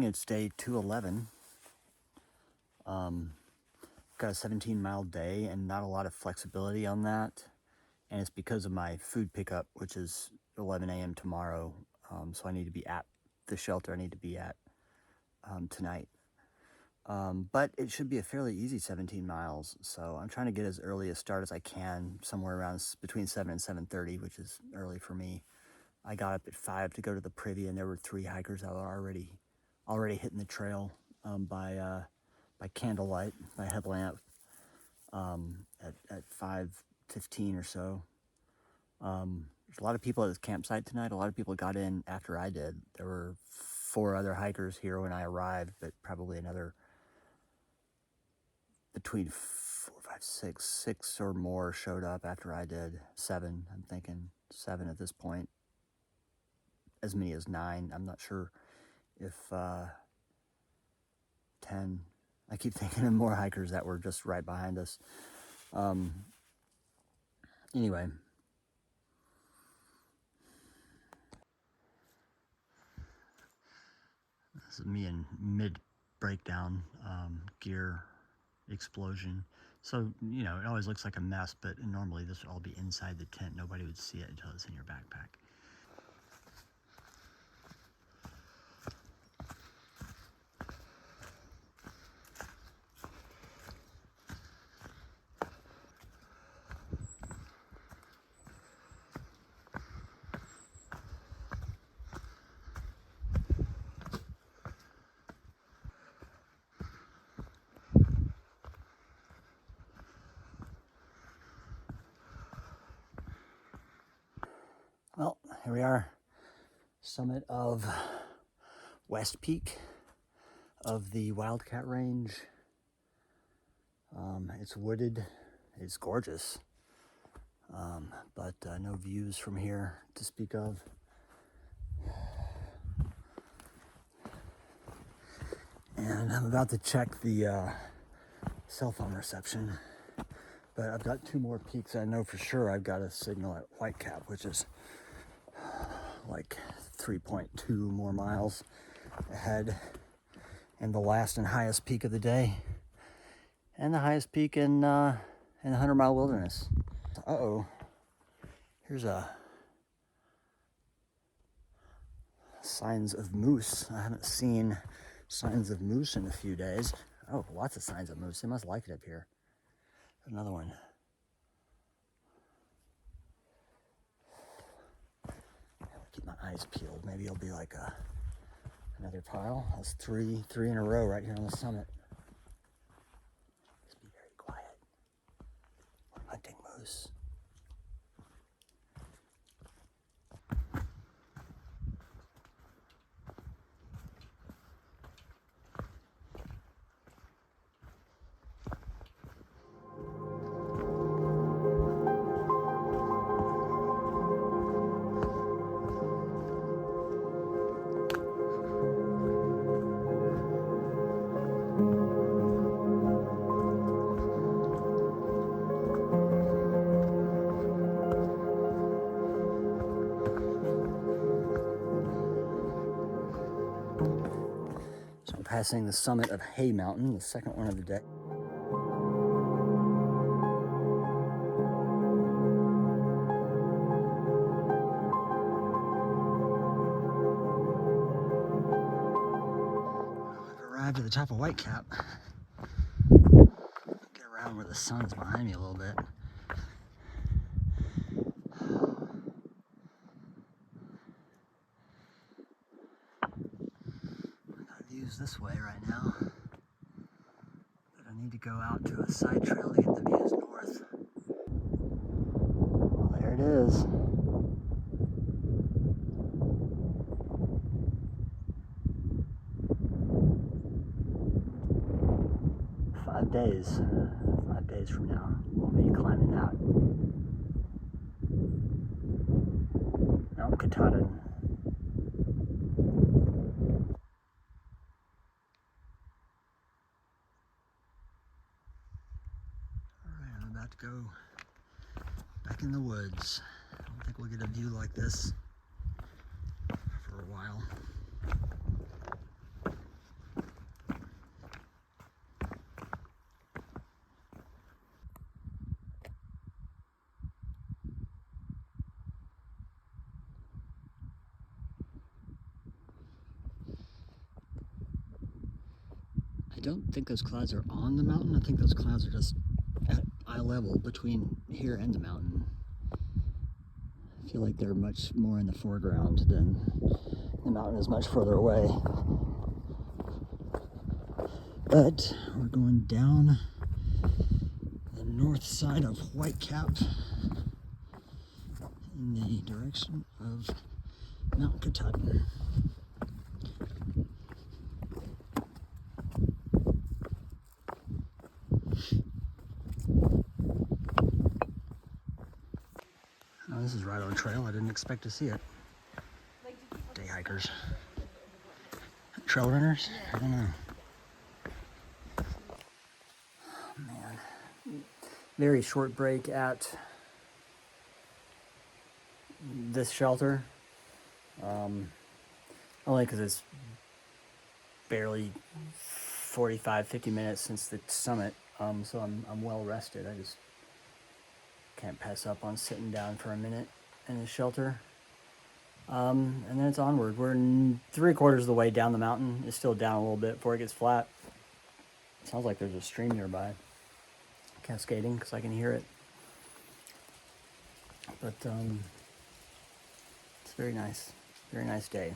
it's day 211. Got a 17-mile day and not a lot of flexibility on that. And it's because of my food pickup, which is 11 a.m. tomorrow. So I need to be at the shelter I need to be at tonight. But it should be a fairly easy 17 miles. So I'm trying to get as early a start as I can, somewhere around between 7 and 7:30, which is early for me. I got up at 5 to go to the privy, and there were 3 hikers that were already hitting the trail by candlelight, by headlamp, at 5:15 or so. There's a lot of people at this campsite tonight. A lot of people got in after I did. There were 4 other hikers here when I arrived, but probably another between 4, 5, 6 or more showed up after I did. 7, I'm thinking 7 at this point. As many as 9. I'm not sure if 10. I keep thinking of more hikers that were just right behind us. Anyway. This is me in mid-breakdown gear explosion. So, you know, it always looks like a mess, but normally this would all be inside the tent. Nobody would see it until it's in your backpack. Well, here we are, summit of West Peak of the Wildcat Range. It's wooded, it's gorgeous, but no views from here to speak of. And I'm about to check the cell phone reception, but I've got 2 more peaks. I know for sure I've got a signal at Whitecap, which is like 3.2 more miles ahead, and the last and highest peak of the day, and the highest peak in the 100-mile wilderness. Uh-oh, here's signs of moose. I haven't seen signs of moose in a few days. Oh, lots of signs of moose. They must like it up here. Another one. Keep my eyes peeled. Maybe it'll be like another pile. That's three in a row right here on the summit. Just be very quiet. We're hunting moose. Passing the summit of Hay Mountain, the second one of the day. I've arrived at the top of Whitecap. Get around where the sun's behind me a little bit. This way right now, but I need to go out to a side trail to get the views north. Well, there it is. Five days from now, we'll be climbing that. Mount Katahdin. To go back in the woods. I don't think we'll get a view like this for a while. I don't think those clouds are on the mountain. I think those clouds are just at eye level between here and the mountain. I feel like they're much more in the foreground than the mountain is much further away. But we're going down the north side of Whitecap in the direction of Mount Katahdin. Oh, this is right on trail. I didn't expect to see it. Day hikers. Trail runners? I don't know. Oh, man. Very short break at this shelter. Only because it's barely 45, 50 minutes since the summit. So I'm well rested. I just can't pass up on sitting down for a minute in the shelter. And then it's onward. We're 3/4 of the way down the mountain. It's still down a little bit before it gets flat. It sounds like there's a stream nearby, cascading, because I can hear it. But it's very nice day.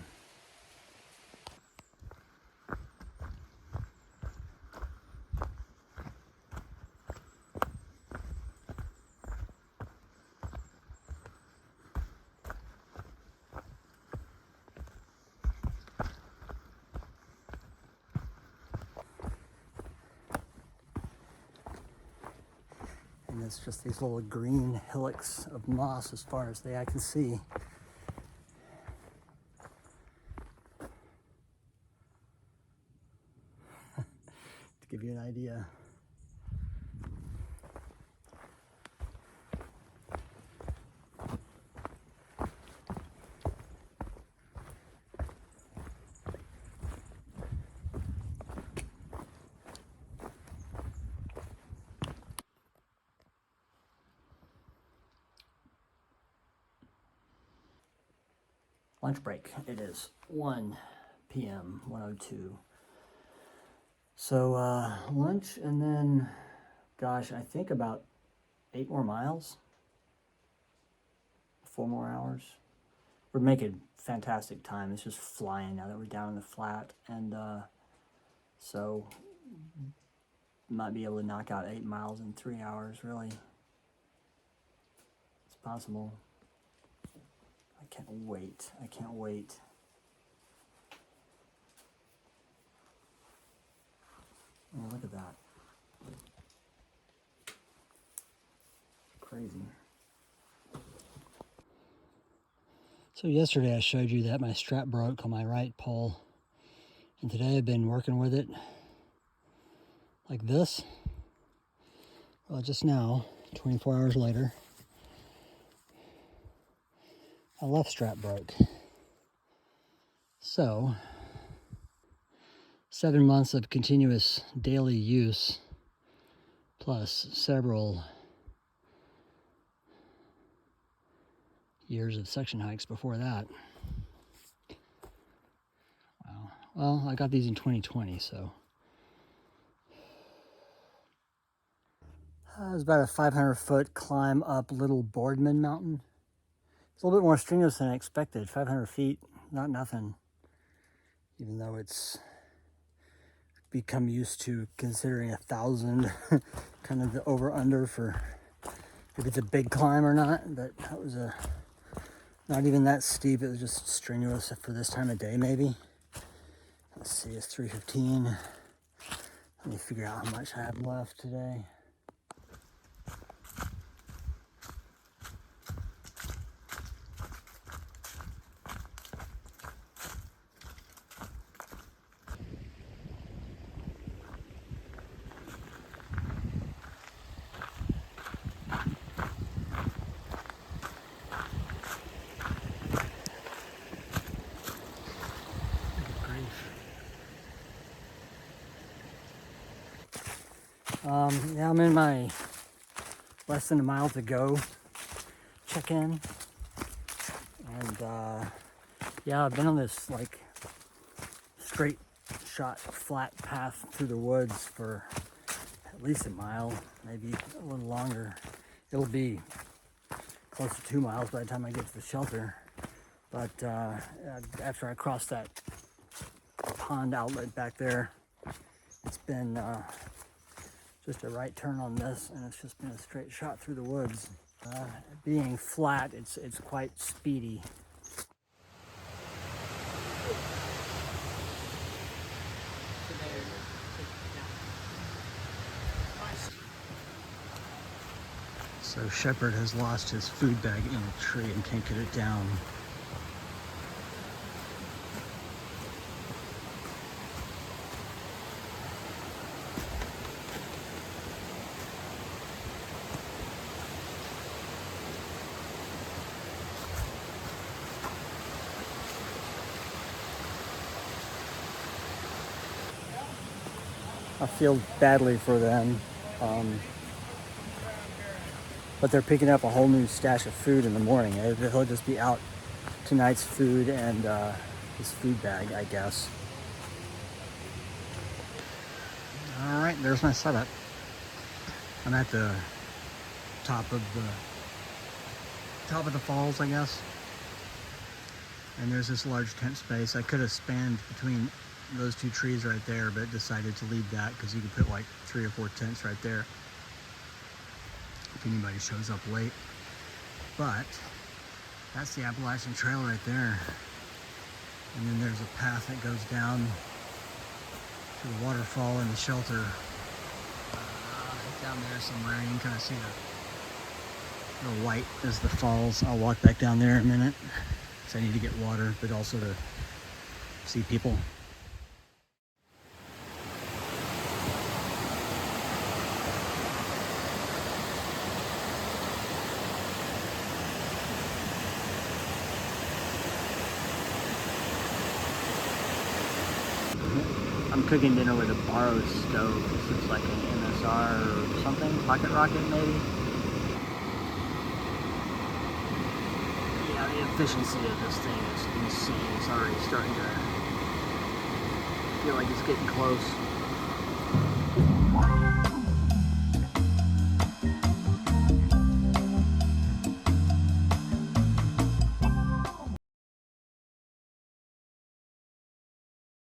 And it's just these little green hillocks of moss as far as the eye can see. To give you an idea. Lunch break. It is 1 p.m., 1:02. So lunch, and then, gosh, I think about 8 more miles, 4 more hours. We're making fantastic time. It's just flying now that we're down in the flat, and so might be able to knock out 8 miles in 3 hours. Really, it's possible. I can't wait. I can't wait. Oh, look at that. Crazy. So yesterday I showed you that my strap broke on my right pole. And today I've been working with it like this. Well, just now, 24 hours later, my left strap broke. So, 7 months of continuous daily use, plus several years of section hikes before that. Wow. Well, I got these in 2020, so. It was about a 500-foot climb up Little Boardman Mountain. It's a little bit more strenuous than I expected. 500 feet, not nothing. Even though it's become used to considering 1,000 kind of the over-under for if it's a big climb or not. But that was not even that steep. It was just strenuous for this time of day, maybe. Let's see, it's 3:15. Let me figure out how much I have left today. Yeah, I'm in my less than a mile to go check-in, and yeah, I've been on this like straight shot flat path through the woods for at least a mile, maybe a little longer. It'll be close to 2 miles by the time I get to the shelter. But after I cross that pond outlet back there, it's been just a right turn on this, and it's just been a straight shot through the woods. Being flat, it's quite speedy. So Shepherd has lost his food bag in a tree and can't get it down. I feel badly for them. But they're picking up a whole new stash of food in the morning. He'll just be out tonight's food and his food bag, I guess. All right, there's my setup. I'm at the top of the falls, I guess. And there's this large tent space. I could have spanned between those two trees right there, but decided to leave that because you could put like 3 or 4 tents right there if anybody shows up late. But that's the Appalachian Trail right there. And then there's a path that goes down to the waterfall and the shelter. Down there somewhere, you can kind of see the white as the falls. I'll walk back down there in a minute because I need to get water, but also to see people. I'm cooking dinner with a borrowed stove. This looks like an MSR or something, pocket rocket maybe. Yeah, the efficiency of this thing is insane. It's already starting to feel like it's getting close.